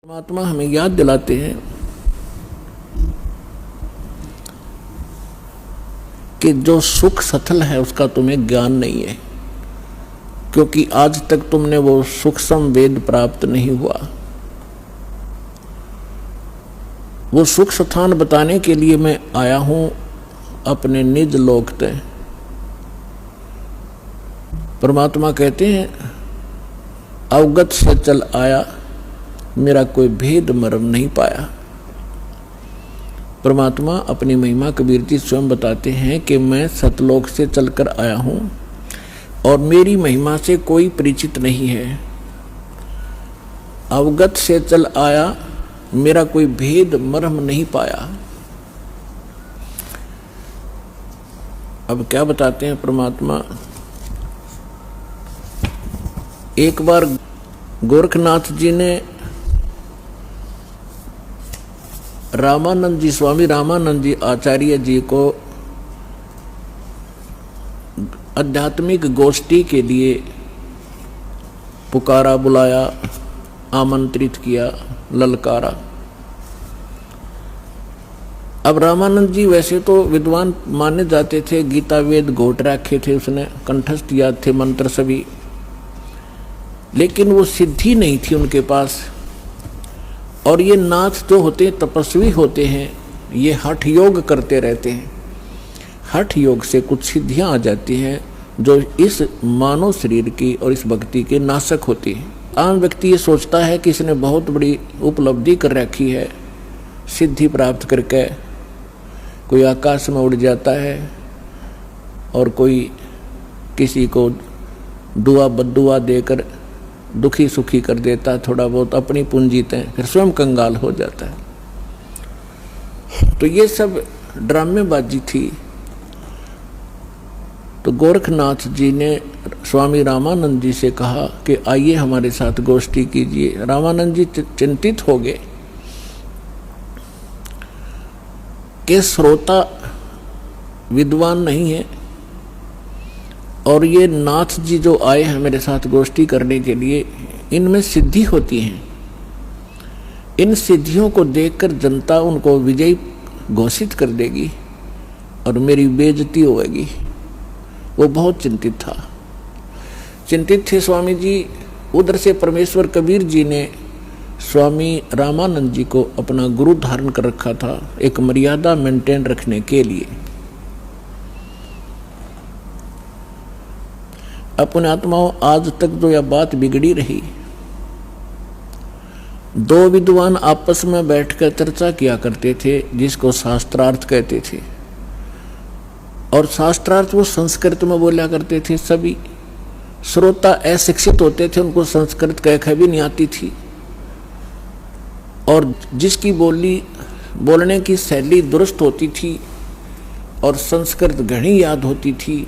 परमात्मा हमें याद दिलाते हैं कि जो सुख सथल है उसका तुम्हें ज्ञान नहीं है, क्योंकि आज तक तुमने वो सूक्ष्म वेद प्राप्त नहीं हुआ। वो सुख स्थान बताने के लिए मैं आया हूं अपने निज लोक तय। परमात्मा कहते हैं, अवगत से चल आया, मेरा कोई भेद मर्म नहीं पाया। परमात्मा अपनी महिमा कबीर जी स्वयं बताते हैं कि मैं सतलोक से चलकर आया हूं और मेरी महिमा से कोई परिचित नहीं है। अवगत से चल आया, मेरा कोई भेद मर्म नहीं पाया। अब क्या बताते हैं परमात्मा। एक बार गोरखनाथ जी ने रामानंद जी, स्वामी रामानंद जी आचार्य जी को आध्यात्मिक गोष्ठी के लिए पुकारा, बुलाया, आमंत्रित किया, ललकारा। अब रामानंद जी वैसे तो विद्वान माने जाते थे, गीता वेद घोट रखे थे उसने, कंठस्थ याद थे मंत्र सभी, लेकिन वो सिद्धि नहीं थी उनके पास। और ये नाथ जो होते हैं, तपस्वी होते हैं, ये हठ योग करते रहते हैं। हठ योग से कुछ सिद्धियां आ जाती हैं जो इस मानव शरीर की और इस भक्ति के नाशक होती हैं। आम व्यक्ति ये सोचता है कि इसने बहुत बड़ी उपलब्धि कर रखी है, सिद्धि प्राप्त करके कोई आकाश में उड़ जाता है और कोई किसी को दुआ बद्दुआ देकर दुखी सुखी कर देता, थोड़ा बहुत अपनी पूंजी तय, फिर स्वयं कंगाल हो जाता है। तो ये सब ड्रामेबाजी थी। तो गोरखनाथ जी ने स्वामी रामानंद जी से कहा कि आइए हमारे साथ गोष्ठी कीजिए। रामानंद जी चिंतित हो गए कि श्रोता विद्वान नहीं है और ये नाथ जी जो आए हैं मेरे साथ गोष्ठी करने के लिए, इनमें सिद्धि होती है। इन सिद्धियों को देखकर जनता उनको विजयी घोषित कर देगी और मेरी बेइज्जती होगी। वो बहुत चिंतित था। चिंतित थे स्वामी जी। उधर से परमेश्वर कबीर जी ने स्वामी रामानंद जी को अपना गुरु धारण कर रखा था, एक मर्यादा मेंटेन रखने के लिए। अपने आत्माओं, आज तक जो यह बात बिगड़ी रही, दो विद्वान आपस में बैठकर चर्चा किया करते थे जिसको शास्त्रार्थ कहते थे, और शास्त्रार्थ वो संस्कृत में बोला करते थे। सभी श्रोता अशिक्षित होते थे, उनको संस्कृत कह भी नहीं आती थी, और जिसकी बोलने की शैली दुरुस्त होती थी और संस्कृत घनी याद होती थी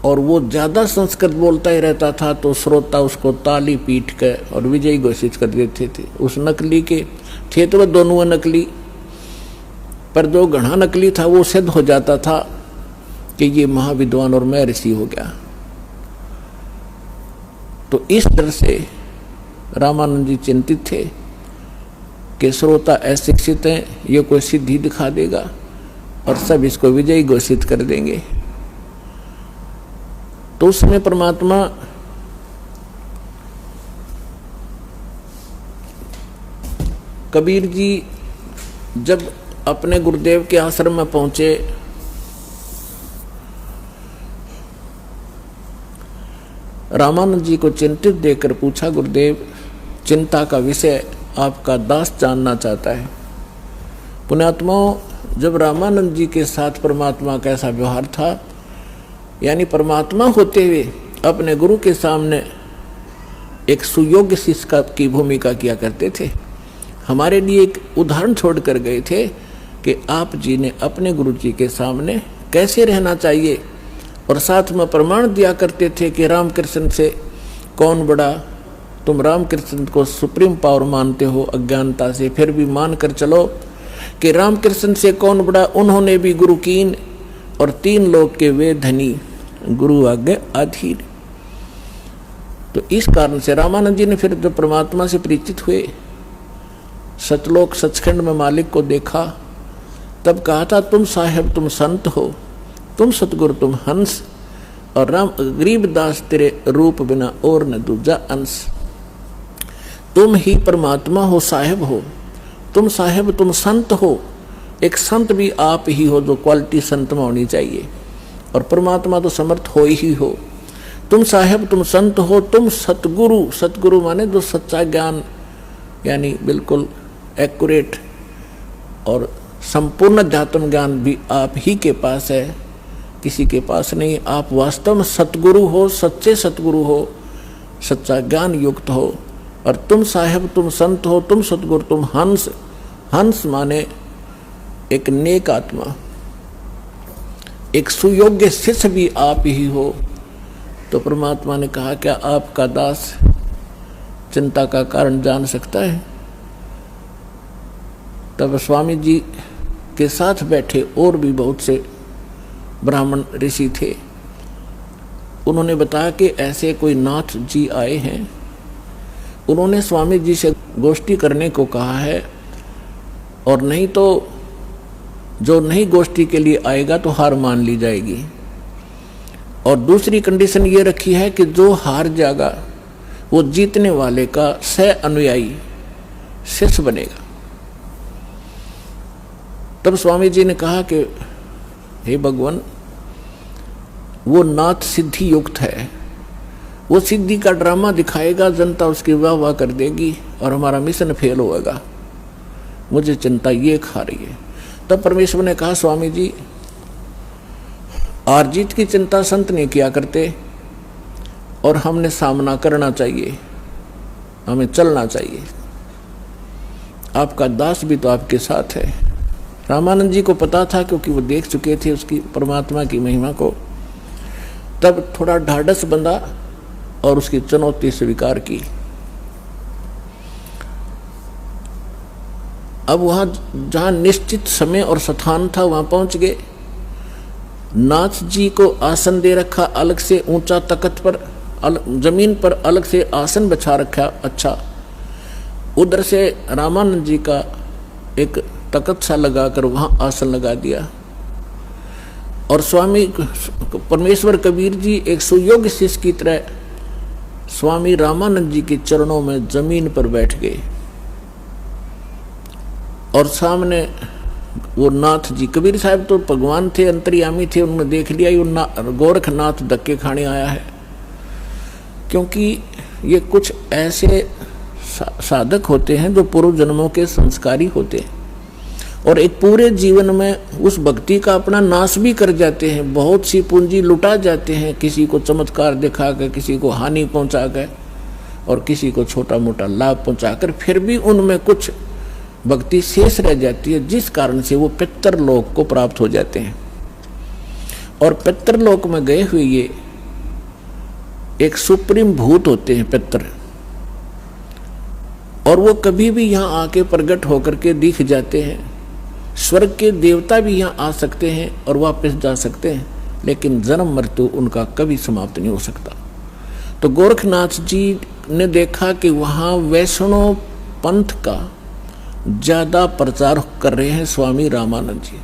और वो ज़्यादा संस्कृत बोलता ही रहता था, तो श्रोता उसको ताली पीट कर और विजयी घोषित कर देते थे। उस नकली के थे तो वह दोनों नकली, पर जो घना नकली था वो सिद्ध हो जाता था कि ये महाविद्वान और मैं ऋषि हो गया। तो इस तरह से रामानंद जी चिंतित थे कि श्रोता अशिक्षित हैं, ये कोई सिद्धि दिखा देगा और सब इसको विजयी घोषित कर देंगे। तो उसमें परमात्मा कबीर जी जब अपने गुरुदेव के आश्रम में पहुंचे, रामानंद जी को चिंतित देखकर पूछा, गुरुदेव, चिंता का विषय आपका दास जानना चाहता है। पुण्यात्माओं, जब रामानंद जी के साथ परमात्मा का ऐसा व्यवहार था, यानी परमात्मा होते हुए अपने गुरु के सामने एक सुयोग्य शिष्य की भूमिका किया करते थे। हमारे लिए एक उदाहरण छोड़ कर गए थे कि आप जी ने अपने गुरु जी के सामने कैसे रहना चाहिए, और साथ में प्रमाण दिया करते थे कि रामकृष्ण से कौन बड़ा। तुम रामकृष्ण को सुप्रीम पावर मानते हो अज्ञानता से, फिर भी मान कर चलो कि रामकृष्ण से कौन बड़ा। उन्होंने भी गुरु कीन और 3 लोक के वे धनी, गुरु आज्ञा अधीन। तो इस कारण से रामानंद जी ने फिर जब परमात्मा से परिचित हुए, सतलोक सचखंड में मालिक को देखा, तब कहा था तुम साहेब तुम संत हो, तुम सतगुरु तुम हंस, और राम गरीबदास तेरे रूप बिना और न दूजा अंश। तुम ही परमात्मा हो साहेब हो, तुम साहेब तुम संत हो। एक संत भी आप ही हो, जो क्वालिटी संत में होनी चाहिए, और परमात्मा तो समर्थ हो ही हो। तुम साहेब तुम संत हो, तुम सतगुरु, सतगुरु माने जो सच्चा ज्ञान यानी बिल्कुल एक्यूरेट और संपूर्ण अध्यात्म ज्ञान भी आप ही के पास है, किसी के पास नहीं। आप वास्तव में सतगुरु हो, सच्चे सतगुरु हो, सच्चा ज्ञान युक्त हो। और तुम साहेब तुम संत हो, तुम सतगुरु तुम हंस। हंस माने एक नेक आत्मा, एक सुयोग्य शिष्य भी आप ही हो। तो परमात्मा ने कहा क्या आपका दास चिंता का कारण जान सकता है? तब स्वामी जी के साथ बैठे और भी बहुत से ब्राह्मण ऋषि थे। उन्होंने बताया कि ऐसे कोई नाथ जी आए हैं, उन्होंने स्वामी जी से गोष्ठी करने को कहा है, और नहीं तो जो नहीं गोष्ठी के लिए आएगा तो हार मान ली जाएगी। और दूसरी कंडीशन ये रखी है कि जो हार जाएगा वो जीतने वाले का सह अनुयायी शिष्य बनेगा। तब स्वामी जी ने कहा कि हे भगवान, वो नाथ सिद्धि युक्त है, वो सिद्धि का ड्रामा दिखाएगा, जनता उसकी वाह वाह कर देगी और हमारा मिशन फेल होगा। मुझे चिंता ये खा रही है। तब परमेश्वर ने कहा स्वामी जी, हार जीत की चिंता संत नहीं किया करते, और हमने सामना करना चाहिए, हमें चलना चाहिए। आपका दास भी तो आपके साथ है। रामानंद जी को पता था, क्योंकि वो देख चुके थे उसकी परमात्मा की महिमा को। तब थोड़ा ढाढ़स बंधा और उसकी चुनौती स्वीकार की। अब वहां जहां निश्चित समय और स्थान था वहां पहुंच गए। नाथ जी को आसन दे रखा अलग से, ऊंचा तख्त पर, जमीन पर अलग से आसन बिछा रखा। अच्छा, उधर से रामानंद जी का एक तख्त सा लगाकर वहां आसन लगा दिया। और स्वामी परमेश्वर कबीर जी एक सुयोग्य शिष्य की तरह स्वामी रामानंद जी के चरणों में जमीन पर बैठ गए। और सामने वो नाथ जी, कबीर साहब तो भगवान थे, अंतर्यामी थे, उन्होंने देख लिया ये गोरखनाथ धक्के खाने आया है। क्योंकि ये कुछ ऐसे साधक होते हैं जो पूर्व जन्मों के संस्कारी होते हैं, और एक पूरे जीवन में उस भक्ति का अपना नाश भी कर जाते हैं। बहुत सी पूंजी लुटा जाते हैं, किसी को चमत्कार दिखाकर, किसी को हानि पहुंचाकर, और किसी को छोटा मोटा लाभ पहुंचाकर, फिर भी उनमें कुछ भक्ति शेष रह जाती है, जिस कारण से वो पितृलोक को प्राप्त हो जाते हैं। और पितृलोक में गए हुए ये एक सुप्रीम भूत होते हैं पितृ, और वो कभी भी यहाँ आके प्रकट होकर के दिख जाते हैं। स्वर्ग के देवता भी यहाँ आ सकते हैं और वापस जा सकते हैं, लेकिन जन्म मृत्यु उनका कभी समाप्त नहीं हो सकता। तो गोरखनाथ जी ने देखा कि वहाँ वैष्णव पंथ का ज्यादा प्रचार कर रहे हैं स्वामी रामानंद जी,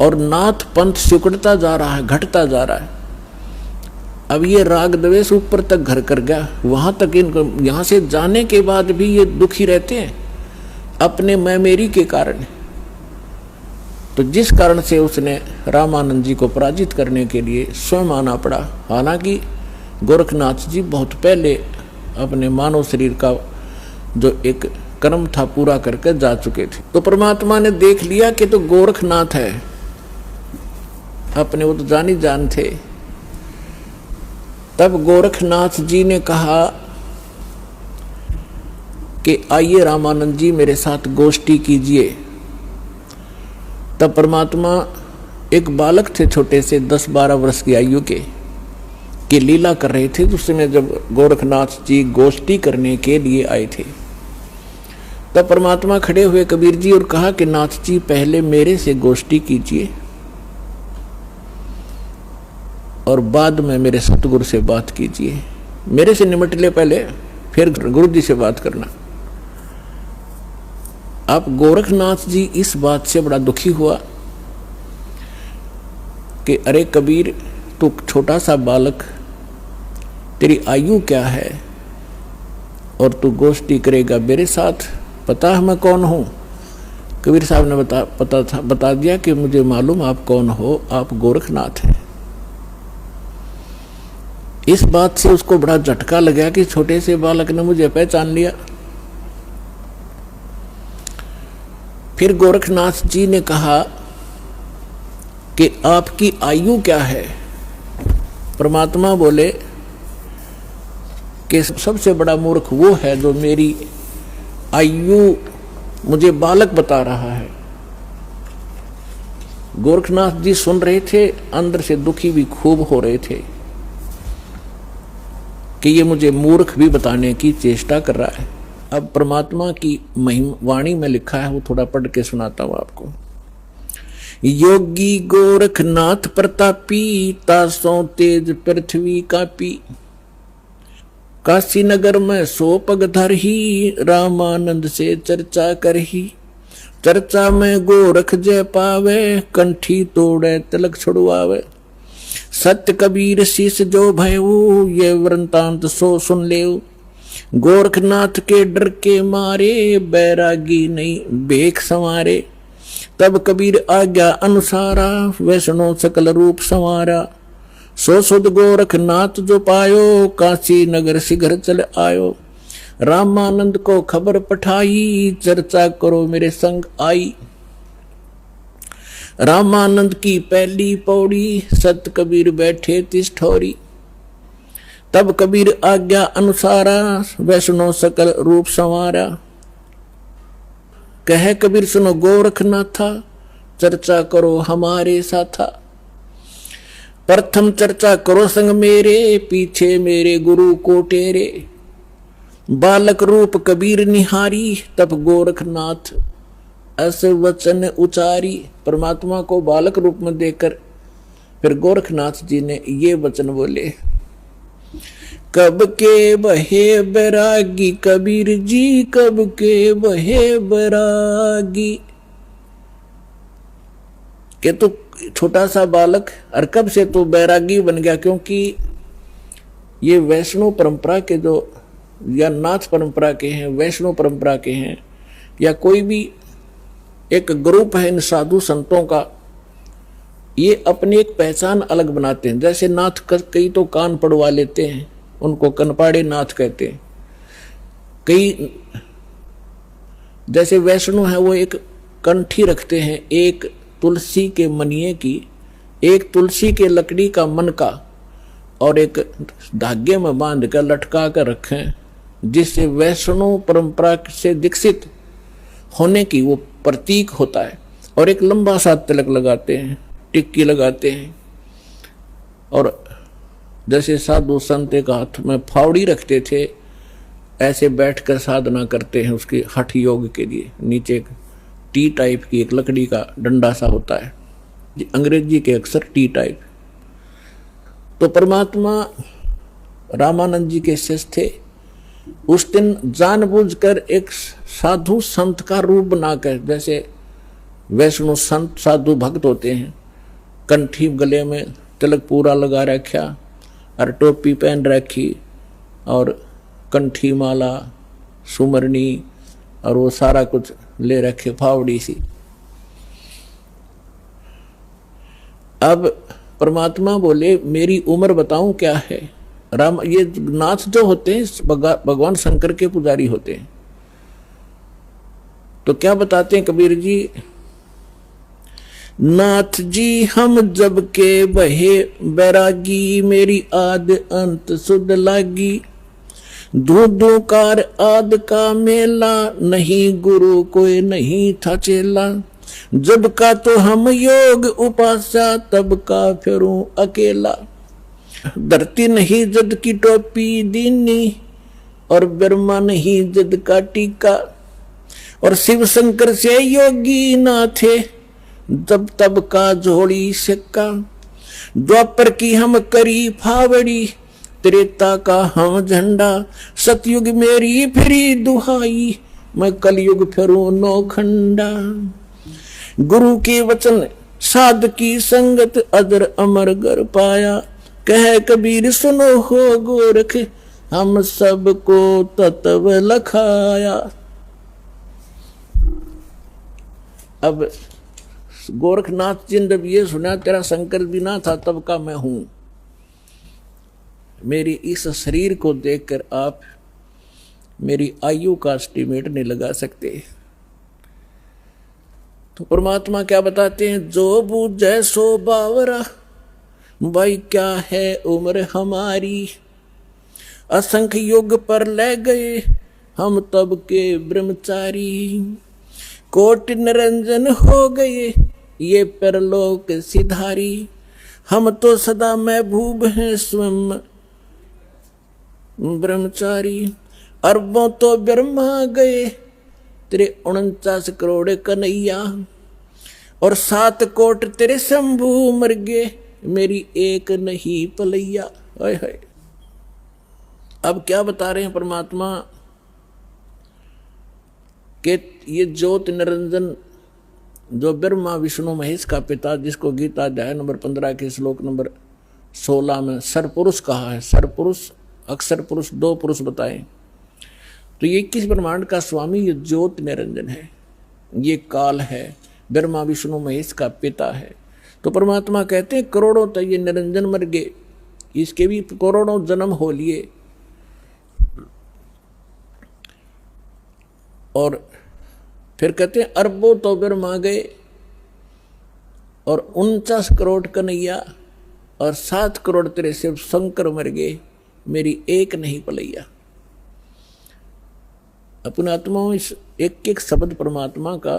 और नाथ पंथ सिकुड़ता जा रहा है, घटता जा रहा है। अब ये राग द्वेष ऊपर तक घर कर गया, वहां तक इनको यहाँ से जाने के बाद भी ये दुखी रहते हैं अपने मैं मेरी के कारण। तो जिस कारण से उसने रामानंद जी को पराजित करने के लिए स्वयं आना पड़ा। हालांकि गोरखनाथ जी बहुत पहले अपने मानव शरीर का जो एक कर्म था पूरा करके जा चुके थे। तो परमात्मा ने देख लिया कि तो गोरखनाथ है, अपने वो तो जानी जान थे। तब गोरखनाथ जी ने कहा कि आइए रामानंद जी मेरे साथ गोष्ठी कीजिए। तब परमात्मा एक बालक थे छोटे से 10-12 वर्ष की आयु के लीला कर रहे थे। उस समय जब गोरखनाथ जी गोष्ठी करने के लिए आए थे, तब परमात्मा खड़े हुए कबीर जी और कहा कि नाथ जी पहले मेरे से गोष्ठी कीजिए और बाद में मेरे सतगुरु से बात कीजिए। मेरे से निमट ले पहले, फिर गुरु जी से बात करना। अब गोरखनाथ जी इस बात से बड़ा दुखी हुआ कि अरे कबीर, तू छोटा सा बालक, तेरी आयु क्या है और तू गोष्ठी करेगा मेरे साथ? पता है मैं कौन हूं? कबीर साहब ने बता दिया कि मुझे मालूम आप कौन हो, आप गोरखनाथ हैं। इस बात से उसको बड़ा झटका लगा कि छोटे से बालक ने मुझे पहचान लिया। फिर गोरखनाथ जी ने कहा कि आपकी आयु क्या है? परमात्मा बोले कि सबसे बड़ा मूर्ख वो है जो मेरी आयु मुझे बालक बता रहा है। गोरखनाथ जी सुन रहे थे, अंदर से दुखी भी खूब हो रहे थे कि ये मुझे मूर्ख भी बताने की चेष्टा कर रहा है। अब परमात्मा की महिमा वाणी में लिखा है, वो थोड़ा पढ़ के सुनाता हूं आपको। योगी गोरखनाथ प्रतापी, तासों तेज पृथ्वी कापी, काशी नगर में सो पग धरही, रामानंद से चर्चा करही। चर्चा में गोरख जय पावे, कंठी तोड़े तिलक छुड़वावे। सत्य कबीर शीश जो भयऊ, ये वृंतांत सो सुन लेऊ। गोरखनाथ के डर के मारे, बैरागी नहीं बेख संवारे। तब कबीर आज्ञा अनुसारा, वैष्णो सकल रूप संवारा। सो सुध गोरखनाथ जो पायो, काशी नगर शीघ्र चल आयो। रामानंद को खबर पठाई, चर्चा करो मेरे संग आई। रामानंद की पहली पौड़ी, सत कबीर बैठे तिस ठोरी। तब कबीर आज्ञा अनुसारा, वैष्णो सकल रूप संवारा। कहे कबीर सुनो गोरखनाथा, चर्चा करो हमारे साथा। प्रथम चर्चा करो संग मेरे, पीछे मेरे गुरु को टेरे। बालक रूप कबीर निहारी, तब गोरखनाथ ऐसे वचन उचारी। परमात्मा को बालक रूप में देखकर फिर गोरखनाथ जी ने ये वचन बोले। कब के बहे बैरागी कबीर जी, कब के बहे बैरागी। के तू छोटा सा बालक और कब से तू बैरागी बन गया? क्योंकि ये वैष्णव परंपरा के जो या नाथ परंपरा के हैं, वैष्णव परंपरा के हैं, या कोई भी एक ग्रुप है इन साधु संतों का, ये अपनी एक पहचान अलग बनाते हैं। जैसे नाथ कई तो कान पड़वा लेते हैं, उनको कनपाड़े नाथ कहते हैं। कई जैसे वैष्णव है वो एक कंठी रखते हैं, एक तुलसी के मनिये की, एक तुलसी के लकड़ी का मन का, और एक धागे में बांध कर लटका कर रखें, जिससे वैष्णव परंपरा से दीक्षित होने की वो प्रतीक होता है। और एक लंबा सा तिलक लगाते हैं, टिक्की लगाते हैं। और जैसे साधु संत एक हाथ में फावड़ी रखते थे, ऐसे बैठकर साधना करते हैं उसके हठ योग के लिए। नीचे एक टी टाइप की एक लकड़ी का डंडा सा होता है, अंग्रेजी के अक्षर टी टाइप। तो परमात्मा रामानंद जी के शिष्य थे। उस दिन जानबूझकर एक साधु संत का रूप बनाकर, जैसे वैष्णव संत साधु भक्त होते हैं, कंठी गले में तिलक पूरा लगा रखा और टोपी पहन रखी और कंठी माला सुमरनी और वो सारा कुछ ले रखे, फावड़ी सी। अब परमात्मा बोले मेरी उम्र बताऊं क्या है? राम ये नाथ जो होते हैं भगवान शंकर के पुजारी होते हैं। तो क्या बताते हैं कबीर जी? नाथ जी हम जब के बहे बैरागी, मेरी आद अंत सुध लागी। धूकार आद का मेला, नहीं गुरु कोई नहीं था चेला। जब का तो हम योग उपासा, तब का फिरूं अकेला। धरती नहीं जद की टोपी दीनी, और ब्रह्मा नहीं जद का टीका। और शिव शंकर से योगी ना थे, जब तब का झोड़ी सिक्का। द्वापर की हम करी फावड़ी, त्रेता का हम झंडा, सतयुग मेरी फिरी दुहाई, मैं कलयुग फिरूं नौखंडा। गुरु के वचन साध की संगत, अदर अमर गर पाया, कह कबीर सुनो हो गोरख, हम सबको तत्व लखाया। अब गोरखनाथ जी ने जब ये सुना, तेरा शंकर भी ना था तब का मैं हूं, मेरी इस शरीर को देखकर आप मेरी आयु का एस्टीमेट नहीं लगा सकते। तो परमात्मा क्या बताते हैं, जो बूझे सो बावरा, भाई क्या है उम्र हमारी, असंख्य युग पर ले गए हम तब के ब्रह्मचारी, कोट निरंजन हो गए ये परलोक सिधारी, हम तो सदा महबूब हैं स्वयं ब्रह्मचारी। अरबों तो ब्रह्मा गए तेरे 49 करोड़ कन्हैया, और 7 कोट तेरे शंभू मर गए मेरी एक नहीं पलैया। हाय हाय। अब क्या बता रहे हैं परमात्मा कि ये ज्योत निरंजन जो ब्रह्मा विष्णु महेश का पिता, जिसको गीता अध्याय नंबर 15 के श्लोक नंबर 16 में सरपुरुष कहा है, सरपुरुष अक्षर पुरुष 2 पुरुष बताए, तो ये 21 ब्रह्मांड का स्वामी ये ज्योत निरंजन है, ये काल है, ब्रह्मा विष्णु महेश का पिता है। तो परमात्मा कहते हैं करोड़ों तक ये निरंजन मर गए, इसके भी करोड़ों जन्म हो लिए, और फिर कहते हैं अरबों तो ब्रह्मा गए और 49 करोड़ कन्हैया, और 7 करोड़ तेरे शिव शंकर मर गए मेरी एक नहीं पलैया। अपने आत्माओं इस एक एक शब्द परमात्मा का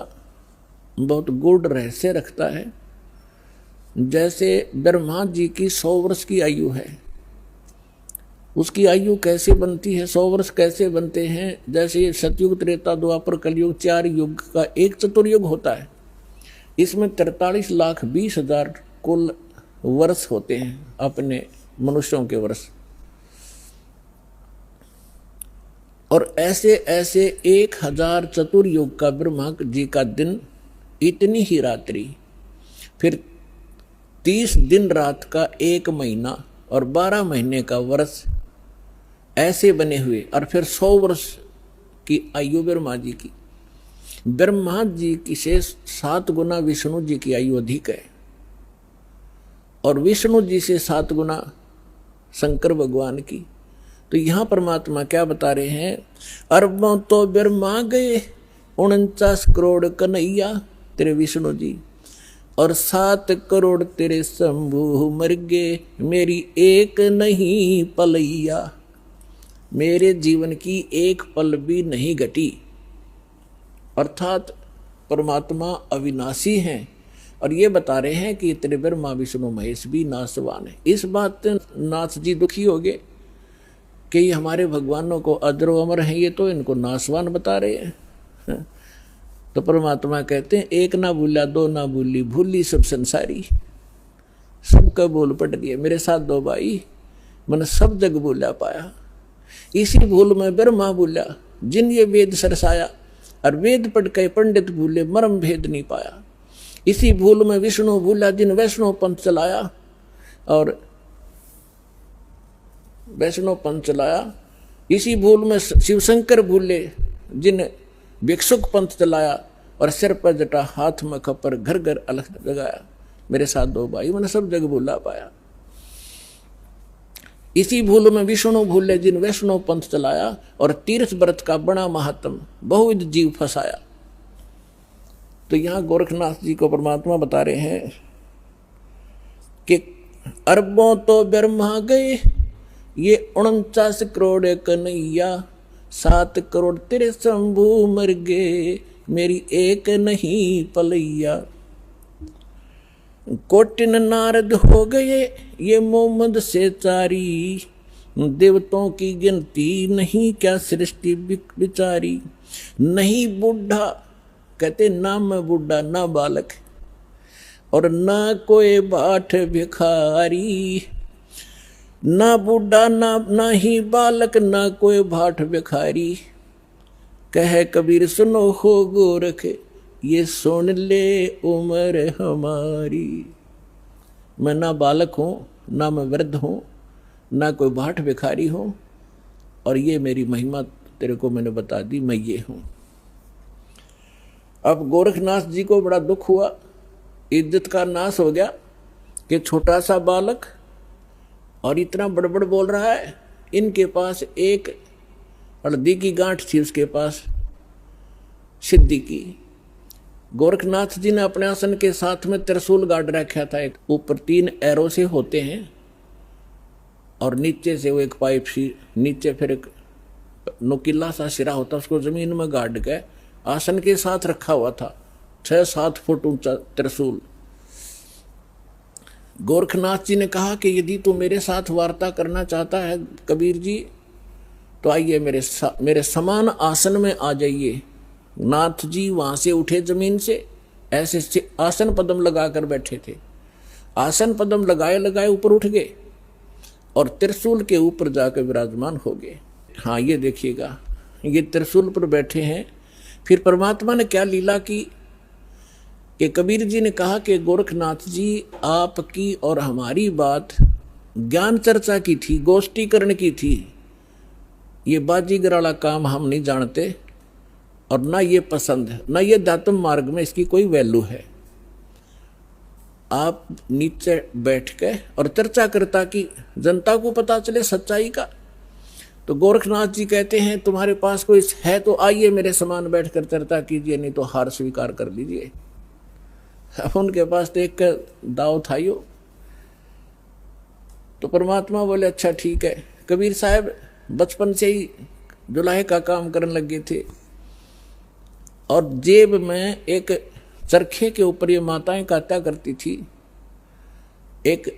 बहुत गूढ़ रहस्य रखता है। जैसे ब्रह्मा जी की 100 वर्ष की आयु है, उसकी आयु कैसे बनती है, 100 वर्ष कैसे बनते हैं, जैसे सतयुग त्रेता द्वापर कलयुग 4 युग का एक चतुर्युग होता है, इसमें 43,20,000 कुल वर्ष होते हैं अपने मनुष्यों के वर्ष, और ऐसे ऐसे 1000 चतुर्युग का ब्रह्मा जी का दिन, इतनी ही रात्रि, फिर 30 दिन रात का 1 महीना और 12 महीने का वर्ष ऐसे बने हुए, और फिर 100 वर्ष की आयु ब्रह्मा जी की। ब्रह्मा जी की से 7 गुना विष्णु जी की आयु अधिक है, और विष्णु जी से 7 गुना शंकर भगवान की। तो यहां परमात्मा क्या बता रहे हैं, अरबों तो ब्रह्मा गए 49 करोड़ कन्हैया तेरे विष्णु जी, और 7 करोड़ तेरे शंभू मर गए मेरी एक नहीं पलैया, मेरे जीवन की एक पल भी नहीं घटी। अर्थात परमात्मा अविनाशी हैं, और ये बता रहे हैं कि तेरे ब्रह्मा विष्णु महेश भी नाशवान है। इस बात से नाथ जी दुखी हो गए कि ये हमारे भगवानों को अजरो अमर है, ये तो इनको नाशवान बता रहे हैं। तो परमात्मा कहते हैं एक ना भूला दो ना भूली, भूली सब संसारी, सबका बोल पट गया मेरे साथ 2 भाई, मैंने सब जग भूला पाया। इसी भूल में ब्रह्मा भूला जिन ये वेद सरसाया, और वेद पढ़ के पंडित भूले मर्म भेद नहीं पाया। इसी भूल में विष्णु भूला जिन वैष्णव पंथ चलाया, और वैष्णव पंथ चलाया। इसी भूल में शिवशंकर भूले जिन भिक्षुक पंथ चलाया, और सिर पर जटा हाथ में खपर घर घर अलग जगाया। मेरे साथ 2 भाई मैंने सब जग भूला पाया। इसी भूल में विष्णु भूले जिन वैष्णव पंथ चलाया, और तीर्थ व्रत का बड़ा महात्म बहुविध जीव फंसाया। तो यहां गोरखनाथ जी को परमात्मा बता रहे हैं कि अरबों तो ब्रह्मा गए ये 49 करोड़ कन्हैया, 7 करोड़ तेरे शंभू मर गए मेरी एक नहीं पलैया। कोटिन नारद हो गए ये मोहम्मद से चारी, देवताओं की गिनती नहीं क्या सृष्टि बिचारी। नहीं बूढ़ा कहते ना मैं बूढ़ा ना बालक, और ना कोई बाट भिखारी, ना बूढ़ा ना ही बालक, ना कोई भाट भिखारी। कहे कबीर सुनो हो गोरख, ये सुन ले उम्र हमारी। मैं ना बालक हूं, ना मैं वृद्ध हूं, ना कोई भाट भिखारी हूं, और ये मेरी महिमा तेरे को मैंने बता दी, मैं ये हूं। अब गोरखनाथ जी को बड़ा दुख हुआ, इज्जत का नाश हो गया कि छोटा सा बालक और इतना बड़बड़ बोल रहा है। इनके पास एक हल्दी की गांठ थी, उसके पास सिद्धि की। गोरखनाथ जी ने अपने आसन के साथ में त्रिशूल गाड़ रखा था, एक ऊपर 3 एरो से होते हैं और नीचे से वो एक पाइप सी, नीचे फिर एक नुकीला सा सिरा होता, उसको जमीन में गाड़ के आसन के साथ रखा हुआ था। 6-7 फुट ऊंचा त्रिशूल। गोरखनाथ जी ने कहा कि यदि तू मेरे साथ वार्ता करना चाहता है कबीर जी, तो आइए मेरे समान आसन में आ जाइए। नाथ जी वहां से उठे जमीन से, ऐसे आसन पद्म लगाकर बैठे थे। आसन पद्म लगाए लगाए ऊपर उठ गए और त्रिशूल के ऊपर जाकर विराजमान हो गए। हाँ, ये देखिएगा, ये त्रिशूल पर बैठे हैं। फिर परमात्मा ने क्या लीला की कि कबीर जी ने कहा कि गोरखनाथ जी, आपकी और हमारी बात ज्ञान चर्चा की थी, गोष्ठीकरण की थी। ये बाजीगर वाला काम हम नहीं जानते और ना ये पसंद है, ना ये दातम मार्ग में इसकी कोई वैल्यू है। आप नीचे बैठ के और चर्चा करता कि जनता को पता चले सच्चाई का। तो गोरखनाथ जी कहते हैं तुम्हारे पास कोई है तो आइए मेरे समान बैठकर चर्चा कीजिए, नहीं तो हार स्वीकार कर लीजिए। अब उनके पास तो एक दाव था यो। तो परमात्मा बोले अच्छा ठीक है। कबीर साहब बचपन से ही जुलाहे का काम करने लगे थे और जेब में एक चरखे के ऊपर ये माताएं काटा करती थी, एक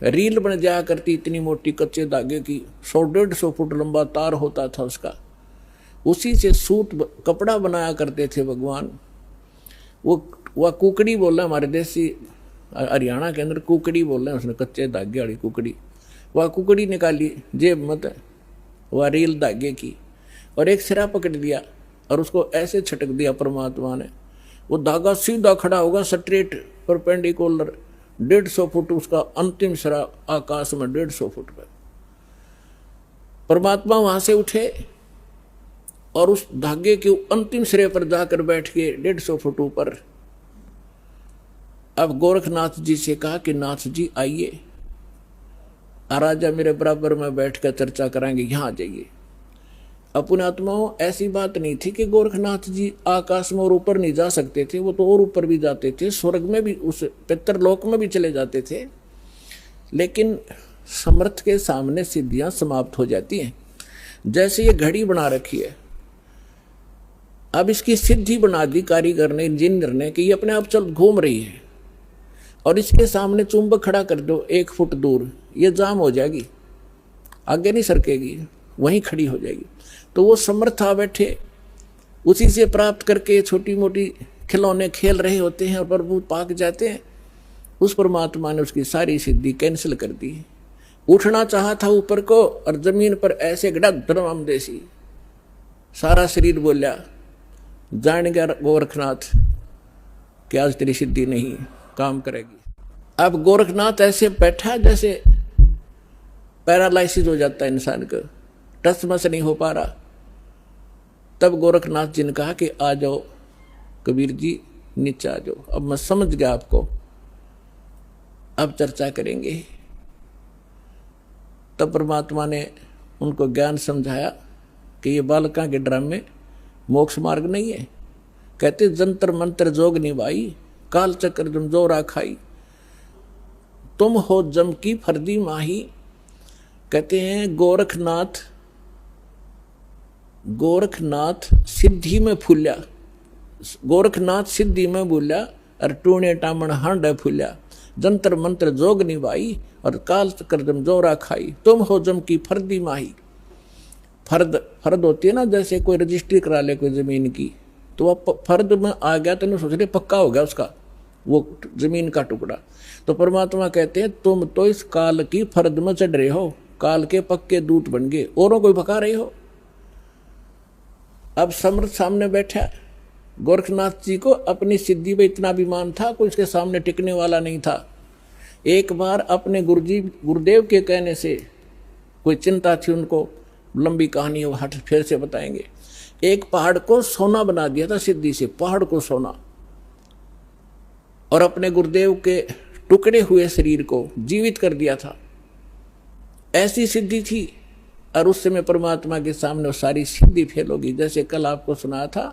रील बन जाया करती इतनी मोटी कच्चे धागे की, 100-150 फुट लंबा तार होता था उसका। उसी से सूत कपड़ा बनाया करते थे भगवान। वह कुकड़ी बोल रहे, हमारे देसी हरियाणा के अंदर कुकड़ी बोल रहे हैं, उसने कच्चे धागे वाली कुकड़ी। वह कुकड़ी निकाली जेब मत, वह रील धागे की, और एक सिरा पकड़ लिया और उसको ऐसे छटक दिया परमात्मा ने। वो धागा सीधा खड़ा होगा, स्ट्रेट परपेंडिकुलर, 150 फुट उसका अंतिम सिरा आकाश में, 150 फुट पर। परमात्मा वहां से उठे और उस धागे के अंतिम सिरे पर जाकर बैठ के 150 फुट ऊपर। अब गोरखनाथ जी से कहा कि नाथ जी आइए, राजा मेरे बराबर में बैठकर चर्चा कराएंगे, यहां आ जाइए। अपने आत्माओं, ऐसी बात नहीं थी कि गोरखनाथ जी आकाश में और ऊपर नहीं जा सकते थे, वो तो और ऊपर भी जाते थे, स्वर्ग में भी, उस पितरलोक में भी चले जाते थे। लेकिन समर्थ के सामने सिद्धियां समाप्त हो जाती हैं। जैसे ये घड़ी बना रखी है, अब इसकी सिद्धि बना दी कारीगर ने, इंजीनियर ने, कि ये अपने आप चल घूम रही है और इसके सामने चुंबक खड़ा कर दो 1 फुट दूर, ये जाम हो जाएगी, आगे नहीं सरकेगी, वहीं खड़ी हो जाएगी। तो वो समर्थ आ बैठे, उसी से प्राप्त करके छोटी मोटी खिलौने खेल रहे होते हैं और प्रभु पाक जाते हैं। उस परमात्मा ने उसकी सारी सिद्धि कैंसिल कर दी। उठना चाहा था ऊपर को और जमीन पर ऐसे गड़ा धर्म देसी, सारा शरीर बोला, जान गया गोरखनाथ कि आज तेरी सिद्धि नहीं काम करेगी। अब गोरखनाथ ऐसे बैठा जैसे पैरालाइसिस हो जाता है इंसान को, टस मस नहीं हो पा रहा। तब गोरखनाथ जी ने कहा कि आ जाओ कबीर जी, नीचे आ जाओ, अब मैं समझ गया आपको, अब चर्चा करेंगे। तब परमात्मा ने उनको ज्ञान समझाया कि ये बालका के ड्रामे मोक्ष मार्ग नहीं है। कहते जंतर मंत्र जोग निभाई, काल चक्र जम जोरा खाई, तुम हो जम की फर्दी माही। कहते हैं गोरखनाथ सिद्धि में फूल्या, गोरखनाथ सिद्धि में बोल्या और टूणे टामण हांड फूल्या, जंतर मंत्र जोग निभाई और काल चक्र जम जोरा खाई, तुम हो जम की फर्दी माही। फर्द होती है ना, जैसे कोई रजिस्ट्री करा ले कोई जमीन की, तो वह फर्द में आ गया तो सोच रहे पक्का हो गया उसका वो जमीन का टुकड़ा। तो परमात्मा कहते हैं तुम तो इस काल की फर्द में चढ़ रहे हो, काल के पक्के दूत बन गए, औरों को भगा रहे हो। अब समर्थ सामने बैठा, गोरखनाथ जी को अपनी सिद्धि पे इतना अभिमान था, कोई उसके सामने टिकने वाला नहीं था। एक बार अपने गुरुदेव के कहने से कोई चिंता थी उनको, लंबी कहानी है, हट फिर से बताएंगे। एक पहाड़ को सोना बना दिया था सिद्धि से, पहाड़ को सोना, और अपने गुरुदेव के टुकड़े हुए शरीर को जीवित कर दिया था। ऐसी सिद्धि थी। और उस समय परमात्मा के सामने वो सारी सिद्धि फेल होगी। जैसे कल आपको सुनाया था,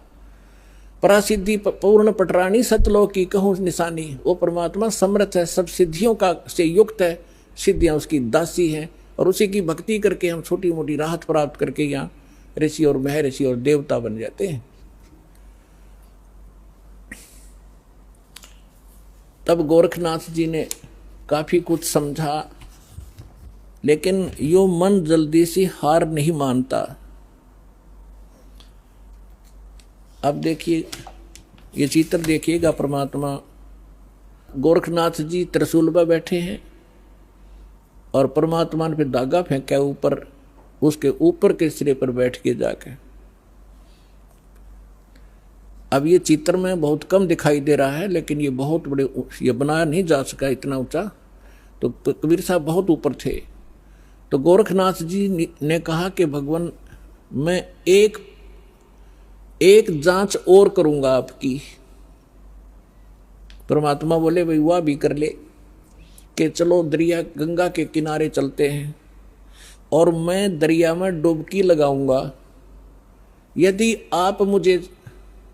परासिद्धि पूर्ण पटरानी सतलोक की कहूँ निशानी। वो परमात्मा समर्थ है, सब सिद्धियों का से युक्त है, सिद्धियां उसकी दासी हैं, और उसी की भक्ति करके हम छोटी मोटी राहत प्राप्त करके यहाँ ऋषि और महर्षि और देवता बन जाते हैं। तब गोरखनाथ जी ने काफी कुछ समझा, लेकिन यो मन जल्दी से हार नहीं मानता। अब देखिए, ये चित्र देखिएगा, परमात्मा गोरखनाथ जी त्रिशूल पर बैठे हैं और परमात्मा ने फिर धागा फेंका ऊपर, उसके ऊपर के सिरे पर बैठ के जाके। अब ये चित्र में बहुत कम दिखाई दे रहा है, लेकिन ये बहुत बड़े, ये बनाया नहीं जा सका इतना ऊंचा, तो कबीर साहब बहुत ऊपर थे। तो गोरखनाथ जी ने कहा कि भगवान, मैं एक जांच और करूंगा आपकी। परमात्मा बोले, भाई वह भी कर ले, कि चलो दरिया गंगा के किनारे चलते हैं और मैं दरिया में डुबकी लगाऊंगा। यदि आप मुझे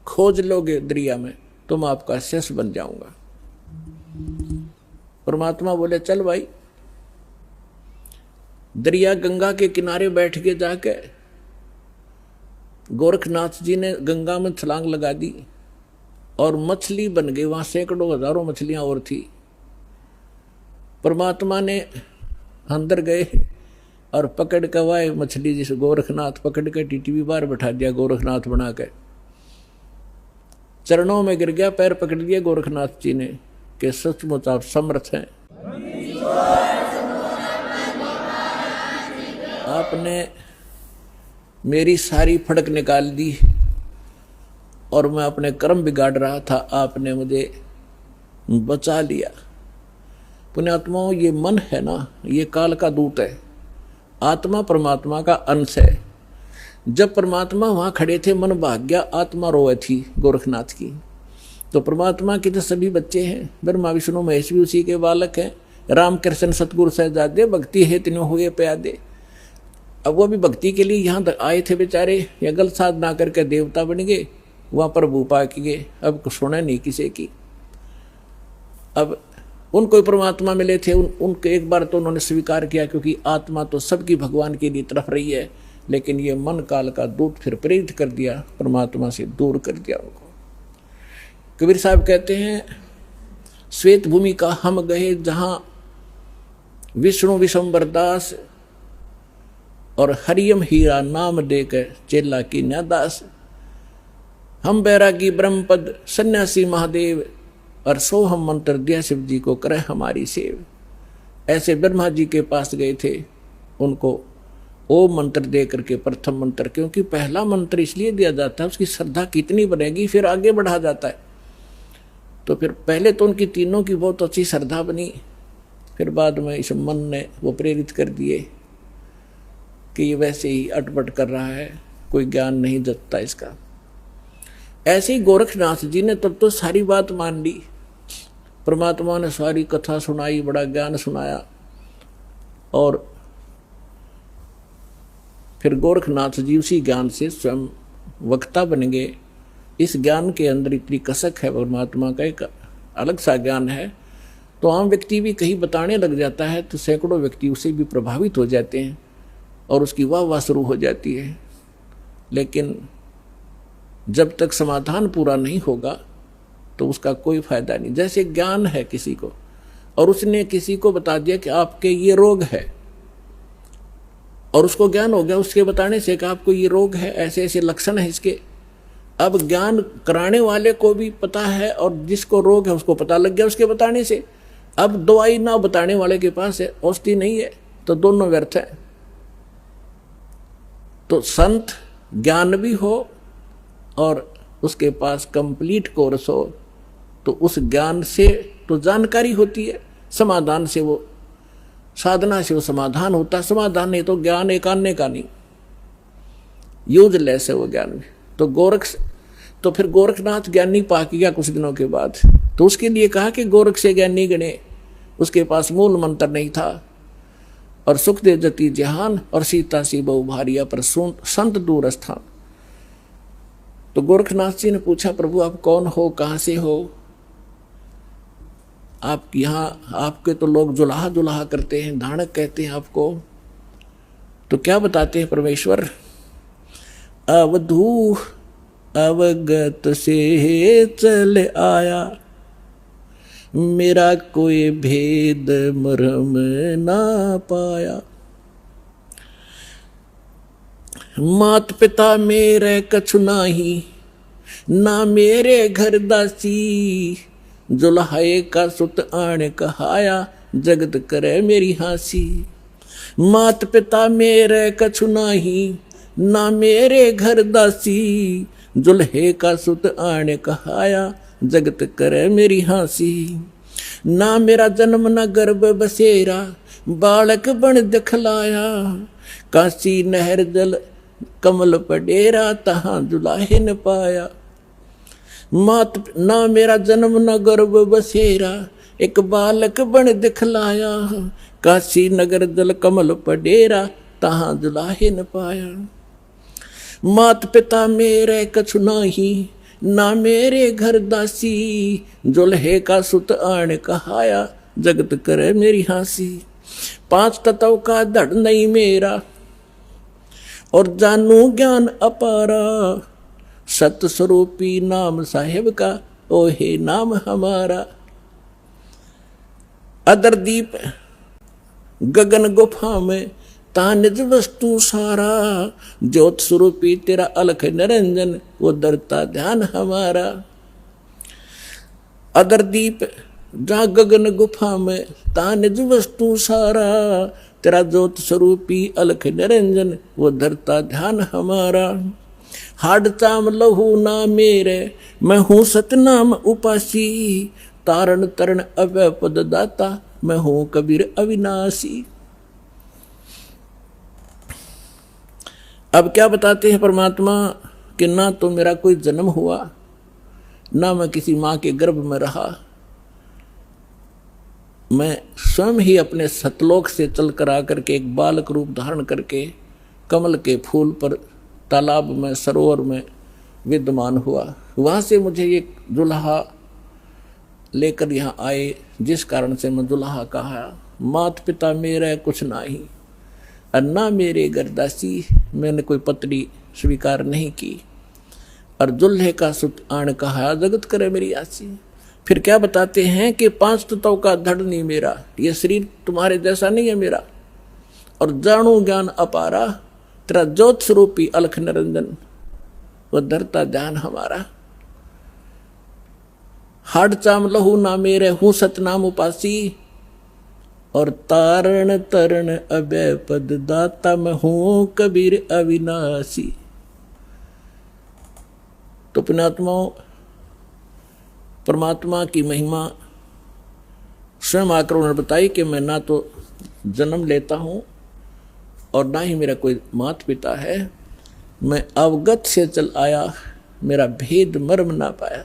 खोज लोगे दरिया में तो मैं आपका शिष्य बन जाऊंगा। परमात्मा बोले, चल भाई। दरिया गंगा के किनारे बैठ के जाके गोरखनाथ जी ने गंगा में छलांग लगा दी और मछली बन गई। वहां सैकड़ों हजारों मछलियां और थी। परमात्मा ने अंदर गए और पकड़ के वाए मछली, जिसे गोरखनाथ पकड़ के टीटीवी बाहर बैठा दिया, गोरखनाथ बना के चरणों में गिर गया, पैर पकड़ दिए गोरखनाथ जी ने कि सचमुच आप समर्थ हैं। आपने मेरी सारी फड़क निकाल दी और मैं अपने कर्म बिगाड़ रहा था, आपने मुझे बचा लिया। पुण्यात्माओं, ये मन है ना, ये काल का दूत है। आत्मा परमात्मा का अंश है। जब परमात्मा वहां खड़े थे, मन भाग गया, आत्मा रोए थी गोरखनाथ की। तो परमात्मा के तो सभी बच्चे हैं, ब्रह्मा विष्णु महेश भी उसी के बालक हैं। राम कृष्ण सतगुरु सहजादे, भक्ति है तीनों हुए प्यादे। अब वो भी भक्ति के लिए यहाँ आए थे बेचारे, या गलत साधना करके देवता बन गए, वहां प्रभु पा के गए। अब सुने नहीं किसी की। अब उनको परमात्मा मिले थे, उनको एक बार तो उन्होंने स्वीकार किया, क्योंकि आत्मा तो सबकी भगवान के लिए तरफ रही है। लेकिन ये मन काल का दूत फिर प्रेरित कर दिया, परमात्मा से दूर कर दिया उनको। कबीर साहब कहते हैं, श्वेत भूमि का हम गए जहां विष्णु विशंबर दास और हरियम हीरा नाम देकर चेला की न्यादास। हम बैरागी ब्रह्मपद सन्यासी महादेव और सोहम मंत्र दिया शिव जी को करे हमारी सेव। ऐसे ब्रह्मा जी के पास गए थे, उनको ओम मंत्र दे करके, प्रथम मंत्र, क्योंकि पहला मंत्र इसलिए दिया जाता है उसकी श्रद्धा कितनी बढ़ेगी फिर आगे बढ़ा जाता है। तो फिर पहले तो उनकी तीनों की बहुत अच्छी श्रद्धा बनी, फिर बाद में इस मन ने वो प्रेरित कर दिए कि ये वैसे ही अटपट कर रहा है, कोई ज्ञान नहीं जतता इसका। ऐसे ही गोरखनाथ जी ने तब तो सारी बात मान ली। परमात्मा ने सारी कथा सुनाई, बड़ा ज्ञान सुनाया, और फिर गोरखनाथ जी उसी ज्ञान से स्वयं वक्ता बन गए। इस ज्ञान के अंदर इतनी कसक है, परमात्मा का एक अलग सा ज्ञान है। तो आम व्यक्ति भी कहीं बताने लग जाता है तो सैकड़ों व्यक्ति उसे भी प्रभावित हो जाते हैं और उसकी वाह वाह शुरू हो जाती है। लेकिन जब तक समाधान पूरा नहीं होगा तो उसका कोई फायदा नहीं। जैसे ज्ञान है किसी को, और उसने किसी को बता दिया कि आपके ये रोग है, और उसको ज्ञान हो गया उसके बताने से कि आपको ये रोग है, ऐसे ऐसे लक्षण है इसके। अब ज्ञान कराने वाले को भी पता है और जिसको रोग है उसको पता लग गया उसके बताने से। अब दवाई ना बताने वाले के पास है, औषधि नहीं है, तो दोनों व्यर्थ है। तो संत ज्ञान भी हो और उसके पास कंप्लीट कोर्स हो, तो उस ज्ञान से तो जानकारी होती है, समाधान से वो, साधना से वो समाधान होता है। समाधान नहीं तो ज्ञान एक आने का नहीं, यूजलेस है वो ज्ञान भी। तो फिर गोरखनाथ ज्ञानी पा गया कुछ दिनों के बाद, तो उसके लिए कहा कि गोरख से ज्ञानी गणे, उसके पास मूल मंत्र नहीं था। और सुख दे जति जहान और सीता सी बहु भारिया पर संत दूर स्थान। तो गोरखनाथ जी ने पूछा, प्रभु आप कौन हो, कहां से हो? आप यहाँ, आपके तो लोग जुलाहा जुलाहा करते हैं, धानक कहते हैं आपको, तो क्या बताते हैं परमेश्वर? अवधू अवगत से चल आया, मेरा कोई भेद मरम ना पाया। मात पिता मेरे कछु नाही, ना मेरे घर दासी, जुल्हाए का सुत आण कहाया, जगत करे मेरी हासी। मात पिता मेरे कछु नाही, ना मेरे घर दासी, जुल्हे का सुत आण कहाया, जगत करे मेरी हासी। ना मेरा जन्म न गर्भ बसेरा, बालक बन दिखलाया, काशी नहर जल कमल पडेरा, तहां दुलाहे न पाया। ना मेरा जन्म न गर्भ बसेरा, एक बालक बन दिखलाया, काशी नगर जल कमल पडेरा, तहां दुलाहे न पाया। मात पिता मेरे कछु नाही, ना मेरे घर दासी, जुल्हे का सुत आण कहाया, जगत करे मेरी हासी। 5 तत्व का धड़ नहीं मेरा, और जानू ज्ञान अपारा, सत स्वरूपी नाम साहेब का, ओहे नाम हमारा। अदर दीप गगन गुफा में, ता निज वस्तु सारा, ज्योत स्वरूपी तेरा अलख निरंजन, वो दरता ध्यान हमारा। अदर दीप जा गगन गुफा में, ता निज वस्तु सारा, तेरा ज्योत स्वरूपी अलख निरंजन, वो धरता ध्यान हमारा। हाड चाम लहू ना मेरे, मैं हूँ सतनाम उपासी, तारण तरण अभय पद दाता, मैं हूँ कबीर अविनाशी। अब क्या बताते हैं परमात्मा कि ना तो मेरा कोई जन्म हुआ, ना मैं किसी माँ के गर्भ में रहा, मैं स्वयं ही अपने सतलोक से चल कर आकर के एक बालक रूप धारण करके कमल के फूल पर, तालाब में, सरोवर में विद्यमान हुआ। वहाँ से मुझे ये दुल्हा लेकर यहाँ आए, जिस कारण से मैं दुल्हा कहा। मात पिता मेरा कुछ नाही, अन्ना मेरे गर्दासी, मैंने कोई पत्नी स्वीकार नहीं की, और दुल्हे का सुत आण कहा, जगत करे मेरी आसी। फिर क्या बताते हैं कि 5 तत्व का धड़ नहीं मेरा, ये शरीर तुम्हारे जैसा नहीं है मेरा, और जानू ज्ञान अपारा, तेरा ज्योत स्वरूपी अलख निरंजन, वो धरता ध्यान हमारा। हाड चाम लहू ना मेरे, हूँ सतनाम उपासी, और तारण तरण अभय पद दाता, मैं हूँ कबीर अविनाशी। तो पुण्यात्माओं, परमात्मा की महिमा स्वयं आकर उन्होंने बताई कि मैं ना तो जन्म लेता हूँ और ना ही मेरा कोई माता पिता है, मैं अवगत से चल आया, मेरा भेद मर्म ना पाया।